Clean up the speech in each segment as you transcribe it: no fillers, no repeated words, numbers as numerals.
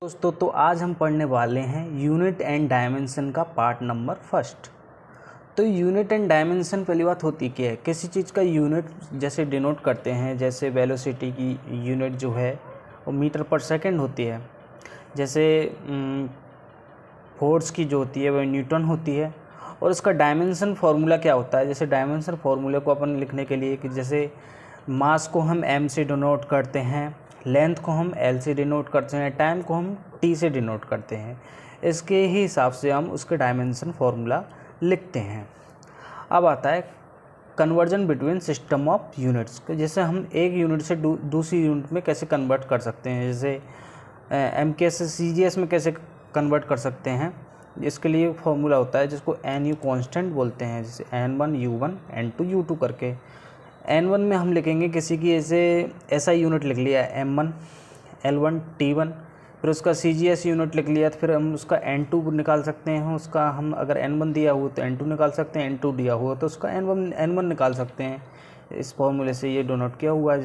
दोस्तों तो आज हम पढ़ने वाले हैं यूनिट एंड डायमेंशन का पार्ट नंबर फर्स्ट। तो यूनिट एंड डायमेंशन पहली बात होती क्या है, किसी चीज़ का यूनिट जैसे डिनोट करते हैं, जैसे वेलोसिटी की यूनिट जो है वो मीटर पर सेकंड होती है, जैसे फोर्स की जो होती है वह न्यूटन होती है। और उसका डायमेंशन फार्मूला क्या होता है, जैसे डायमेंशन फार्मूले को अपन लिखने के लिए कि जैसे मास को हम m से डिनोट करते हैं, लेंथ को हम l से डिनोट करते हैं, टाइम को हम t से डिनोट करते हैं, इसके ही हिसाब से हम उसके डायमेंशन फार्मूला लिखते हैं। अब आता है conversion between system of units, जैसे हम एक यूनिट से दूसरी यूनिट में कैसे कन्वर्ट कर सकते हैं, जैसे MK से CGS में कैसे कन्वर्ट कर सकते हैं। इसके लिए फार्मूला होता है जिसको NU कांस्टेंट बोलते हैं, जैसे N1 U1 N2 U2 करके। N1 में हम लिखेंगे किसी की ऐसा यूनिट लिख लिया M1 L1 T1, फिर उसका CGS यूनिट लिख लिया, तो फिर हम उसका N2 निकाल सकते हैं। उसका हम अगर N1 दिया हुआ तो N2 निकाल सकते हैं, N2 दिया हुआ तो उसका N1 निकाल सकते हैं। इस फॉर्मूले से ये डिनोट किया हुआ है।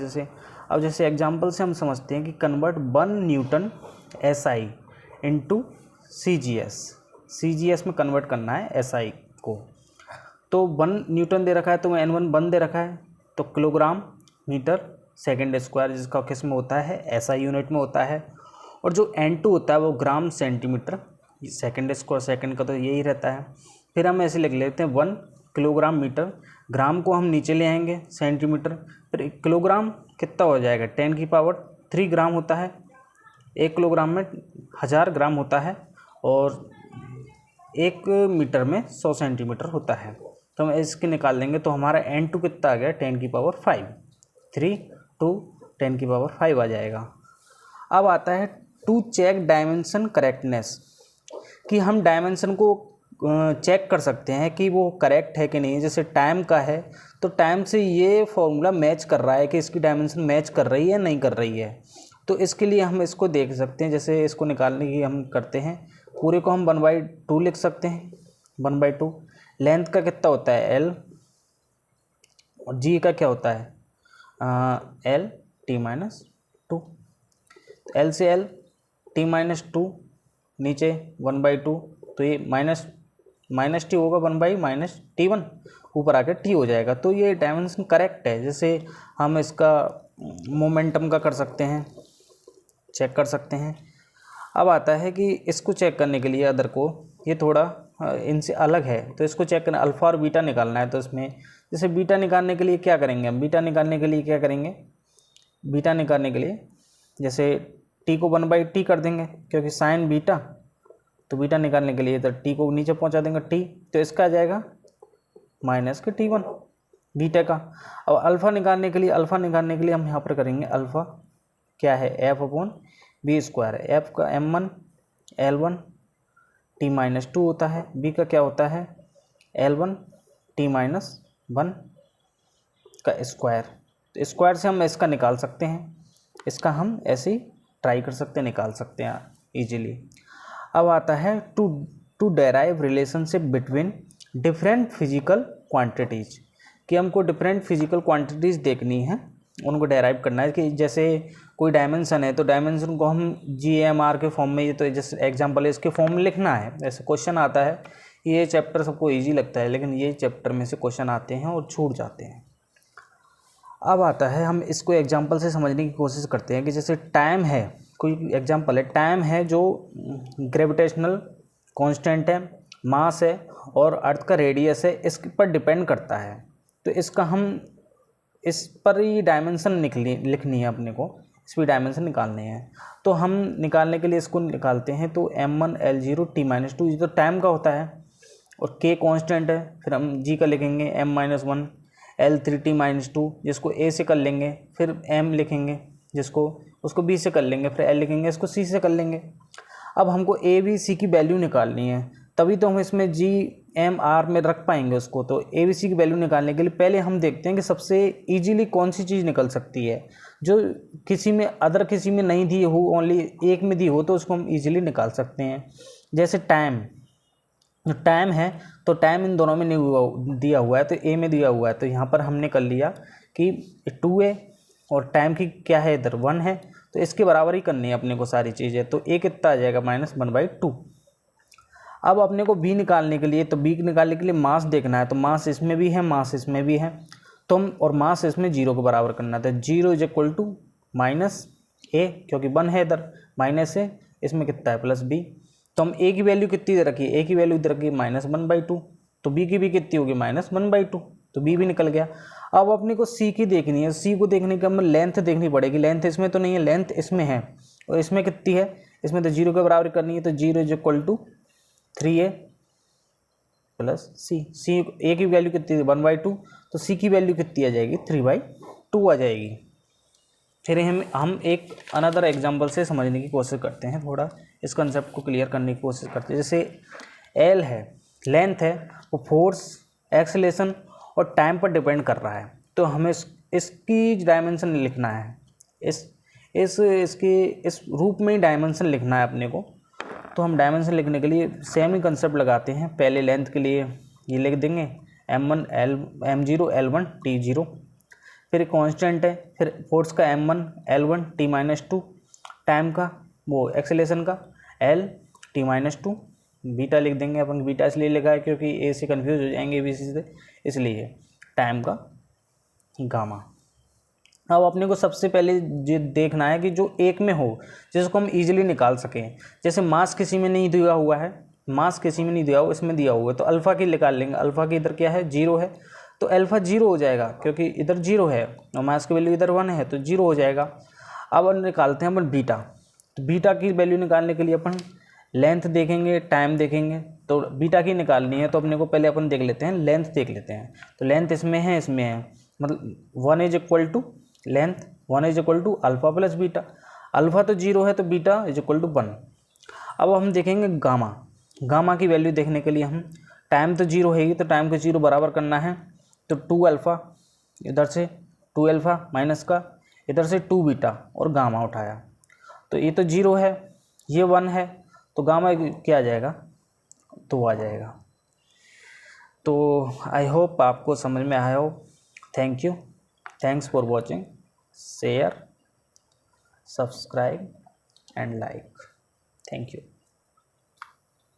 जैसे एग्जांपल से हम समझते हैं कि convert 1 Newton SI into CGS में कन्वर्ट करना है SI को। तो 1 न्यूटन दे रखा है तो N1 1 दे रखा है, तो किलोग्राम मीटर सेकेंड स्क्वायर, जिसका किस में होता है SI यूनिट में होता है। और जो N2 होता है वो gram centimetre second square, second का तो यही रहता है। फिर हम ऐसे लिख लेते हैं 1 किलोग्राम मीटर, ग्राम को हम नीचे ले आएंगे सेंटीमीटर, फिर किलोग्राम कितना हो जाएगा 10 की पावर 3 ग्राम होता है। 1 किलोग्राम में 1000 ग्राम होता है और 1 मीटर में 100 सेंटीमीटर होता है। तो हम इसके निकाल लेंगे तो हमारा N2 कितना आ गया 10 की पावर 5, 3 2 10 की पावर 5 आ जाएगा। अब आता है टू चेक डायमेंशन करेक्टनेस, कि हम डायमेंशन को चेक कर सकते हैं कि वो करेक्ट है कि नहीं। जैसे टाइम का है तो टाइम से ये फॉर्मूला मैच कर रहा है कि इसकी डायमेंशन मैच कर रही है नहीं कर रही है। तो इसके लिए हम इसको देख सकते हैं। जैसे इसको निकालने की हम करते हैं, पूरे को हम 1/2 लिख सकते हैं, 1/2। लेंथ का कितना होता है L, और G का क्या होता है L T-2। L से L T-2 नीचे 1/2, तो ये माइनस टी होगा 1/-T1, ऊपर आके T हो जाएगा। तो ये डायमेंशन करेक्ट है। जैसे हम इसका मोमेंटम का कर सकते हैं, चेक कर सकते हैं। अब आता है कि इसको चेक करने के लिए अदर को, ये थोड़ा इनसे अलग है, तो इसको चेक करना अल्फ़ा और बीटा निकालना है। तो इसमें जैसे बीटा निकालने के लिए क्या करेंगे हम, बीटा निकालने के लिए जैसे T को 1/T कर देंगे, क्योंकि साइन बीटा, तो बीटा निकालने के लिए तो T को नीचे पहुंचा देंगे T, तो इसका आ जाएगा माइनस के T1 बीटा का। अब अल्फ़ा निकालने के लिए हम यहाँ पर करेंगे अल्फ़ा क्या है F/B², F का M1 L1 T-2 होता है, B का क्या होता है L1 T-1 का स्क्वायर। तो स्क्वायर से हम इसका निकाल सकते हैं, इसका हम ऐसे ही ट्राई कर सकते हैं, निकाल सकते हैं इजीली। अब आता है to derive relationship between different physical quantities, कि हमको डिफरेंट फिजिकल क्वांटिटीज़ देखनी है, उनको डेराइव करना है। कि जैसे कोई डायमेंशन है तो डायमेंशन को हम GMR के फॉर्म में, ये तो जैसे एग्जांपल है, इसके फॉर्म में लिखना है। ऐसे क्वेश्चन आता है, ये चैप्टर सबको इजी लगता है, लेकिन ये चैप्टर में से क्वेश्चन आते हैं और छूट जाते हैं। अब आता है, हम इसको एग्जांपल से समझने की कोशिश करते हैं कि जैसे टाइम है, कोई एग्जांपल है, टाइम है जो ग्रेविटेशनल कांस्टेंट है, मास है और अर्थ का रेडियस है, इस पर डिपेंड करता है। तो इसका हम इस पर ही डायमेंशन लिखनी है अपने को, इस पर डायमेंशन निकालने हैं। तो हम निकालने के लिए इसको निकालते हैं, तो M1 L0 T-2 ये तो टाइम का होता है और K कांस्टेंट है। फिर हम G का लिखेंगे M-1 L3 T-2, जिसको A से कर लेंगे, फिर M लिखेंगे जिसको उसको B से कर लेंगे, फिर L लिखेंगे, इसको C से कर लेंगे। अब हमको A B C की वैल्यू निकालनी है, तभी तो हम इसमें GMR में रख पाएंगे उसको। तो A B C की वैल्यू निकालने के लिए पहले हम देखते हैं कि सबसे ईजीली कौन सी चीज़ निकल सकती है, जो किसी में नहीं दी हो, ओनली एक में दी हो, तो उसको हम ईजिली निकाल सकते हैं। जैसे टाइम, जो टाइम है तो टाइम इन दोनों में नहीं दिया हुआ है, तो A में दिया हुआ है, तो यहाँ पर हमने कर लिया कि 2A और टाइम की क्या है इधर 1 है, तो इसके बराबर ही करनी है अपने को सारी चीज़ें। तो a कितना आ जाएगा -1/2। अब अपने को b निकालने के लिए, तो b निकालने के लिए मास देखना है, तो मास इसमें भी है, मास इसमें भी है, तो हम और मास इसमें 0 के बराबर करना था। 0 = -a, क्योंकि 1 है इधर, -a, इसमें कितना है +b। तो हम a की वैल्यू कितनी दे रखी है, a की वैल्यू इधर रखी है -1/2, तो b की भी कितनी होगी -1/2, तो b भी निकल गया। अब अपने को c की देखनी है, c को देखने के हमें लेंथ देखनी पड़ेगी। लेंथ इसमें तो नहीं है, लेंथ इसमें है, और इसमें कितनी है, इसमें तो 0 के बराबर करनी है, तो 0 = 3a + c। a की वैल्यू कितनी है 1/2, तो c की वैल्यू कितनी आ जाएगी 3/2 आ जाएगी। फिर हम एक अनदर एग्जांपल से समझने की कोशिश करते हैं, थोड़ा इस कंसेप्ट को क्लियर करने की कोशिश करते हैं। जैसे L है, लेंथ है, वो फोर्स, एक्सेलेरेशन और टाइम पर डिपेंड कर रहा है, तो हमें इसकी डायमेंशन लिखना है, इस रूप में ही डायमेंशन लिखना है अपने को। तो हम डायमेंशन लिखने के लिए सेम ही कंसेप्ट लगाते हैं। पहले लेंथ के लिए ये लिख देंगे m0 L1 T0, फिर कांस्टेंट है, फिर फोर्स का m1 L1 T-2, टाइम का वो एक्सेलेरेशन का L T-2, बीटा लिख देंगे अपन। बीटा इसलिए लिखा है क्योंकि ए से कन्फ्यूज हो जाएंगे बी से, इसलिए टाइम का गामा। अब अपने को सबसे पहले ये देखना है कि जो एक में हो, जिसको हम इजीली निकाल सकें। जैसे मास किसी में नहीं दिया हुआ है, मास किसी में नहीं दिया हुआ, इसमें दिया हुआ है, तो अल्फ़ा की निकाल लेंगे। अल्फ़ा की इधर क्या है 0 है, तो अल्फ़ा 0 हो जाएगा, क्योंकि इधर 0 है और मास की वैल्यू इधर 1 है, तो 0 हो जाएगा। अब निकालते हैं अपन बीटा। तो बीटा की वैल्यू निकालने के लिए अपन लेंथ देखेंगे, टाइम देखेंगे। तो बीटा की निकालनी है, तो अपने को पहले अपन देख लेते हैं, लेंथ देख लेते हैं। तो लेंथ इसमें है, इसमें है, मतलब 1 = लेंथ, 1 = अल्फ़ा + बीटा। अल्फ़ा तो 0 है, तो बीटा = 1। अब हम देखेंगे गामा। गामा की वैल्यू देखने के लिए हम, टाइम तो 0 है, तो टाइम को 0 बराबर करना है, तो 2 अल्फ़ा, इधर से 2 अल्फ़ा माइनस का, इधर से 2 बीटा और गामा उठाया। तो ये तो 0 है, ये 1 है, तो गामा क्या आ जाएगा 2 आ जाएगा। तो आई होप आपको समझ में आया हो। Thank you, thanks for watching, share, subscribe and like. Thank you.